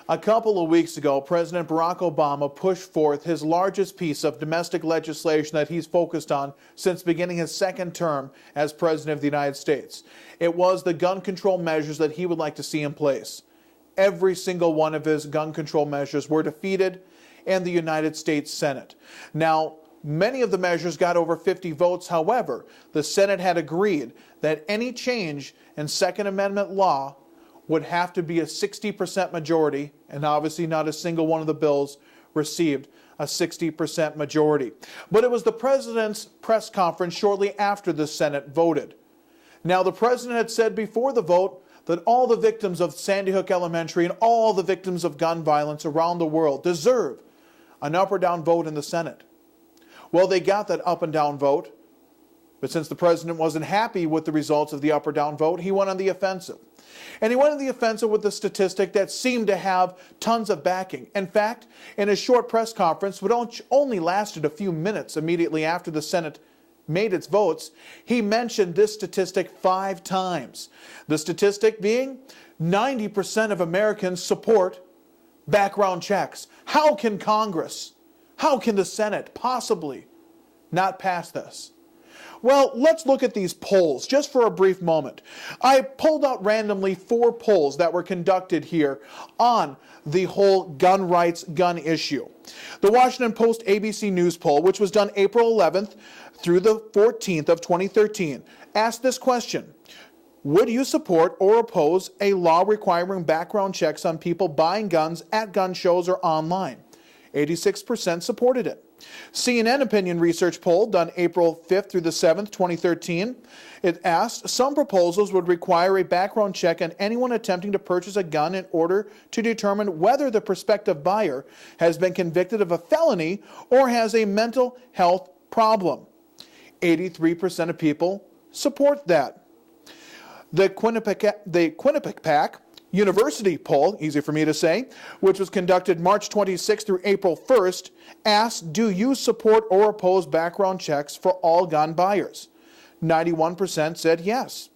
A couple of weeks ago, President Barack Obama pushed forth his largest piece of domestic legislation that he's focused on since beginning his second term as President of the United States. It was the gun control measures that he would like to see in place. Every single one of his gun control measures were defeated in the United States Senate. Now, many of the measures got over 50 votes. However, the Senate had agreed that any change in Second Amendment law would have to be a 60% majority, and obviously not a single one of the bills received a 60% majority. But it was the president's press conference shortly after the Senate voted. Now, the president had said before the vote that all the victims of Sandy Hook Elementary and all the victims of gun violence around the world deserve an up or down vote in the Senate. Well, they got that up and down vote, but since the president wasn't happy with the results of the up or down vote, he went on the offensive. And he went on the offensive with a statistic that seemed to have tons of backing. In fact, in a short press conference, which only lasted a few minutes immediately after the Senate made its votes, he mentioned this statistic 5 times. The statistic being 90% of Americans support background checks. How can Congress, how can the Senate possibly not pass this? Well, let's look at these polls just for a brief moment. I pulled out randomly 4 polls that were conducted here on the whole gun rights, gun issue. The Washington Post ABC News poll, which was done April 11th through the 14th of 2013, asked this question: would you support or oppose a law requiring background checks on people buying guns at gun shows or online? 86% supported it. CNN opinion research poll done April 5th through the 7th, 2013, it asked, some proposals would require a background check on anyone attempting to purchase a gun in order to determine whether the prospective buyer has been convicted of a felony or has a mental health problem. 83% of people support that. The Quinnipiac University poll, easy for me to say, which was conducted March 26th through April 1st, asked, do you support or oppose background checks for all gun buyers? 91% said yes.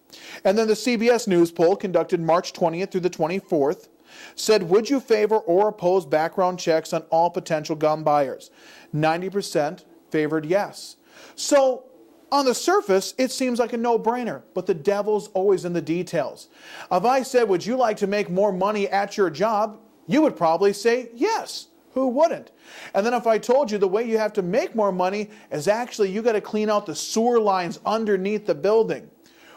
And then the CBS News poll, conducted March 20th through the 24th, said, would you favor or oppose background checks on all potential gun buyers? 90% favored yes. So, on the surface, it seems like a no-brainer, but the devil's always in the details. If I said, would you like to make more money at your job? You would probably say yes. Who wouldn't? And then if I told you the way you have to make more money is actually you got to clean out the sewer lines underneath the building,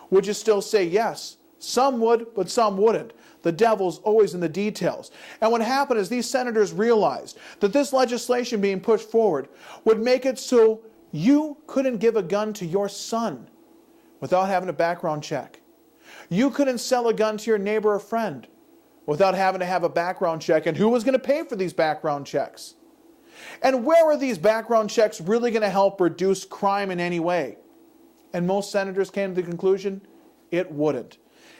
would you still say yes? Some would, but some wouldn't. The devil's always in the details. And what happened is these senators realized that this legislation being pushed forward would make it so you couldn't give a gun to your son without having a background check. You couldn't sell a gun to your neighbor or friend without having to have a background check. And who was going to pay for these background checks? And where are these background checks really going to help reduce crime in any way? And most senators came to the conclusion it wouldn't.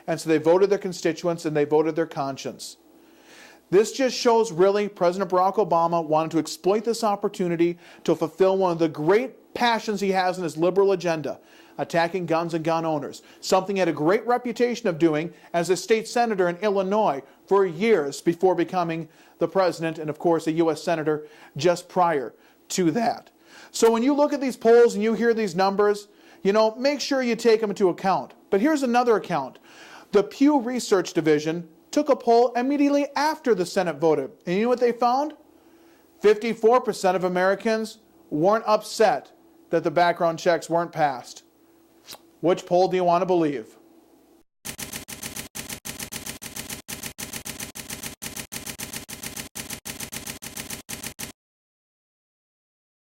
And so they voted their constituents and they voted their conscience. This just shows really President Barack Obama wanted to exploit this opportunity to fulfill one of the great passions he has in his liberal agenda, attacking guns and gun owners, something he had a great reputation of doing as a state senator in Illinois for years before becoming the president and, of course, a U.S. senator just prior to that. So when you look at these polls and you hear these numbers, make sure you take them into account. But here's another account. The Pew Research Division took a poll immediately after the Senate voted. And you know what they found? 54% of Americans weren't upset that the background checks weren't passed. Which poll do you want to believe?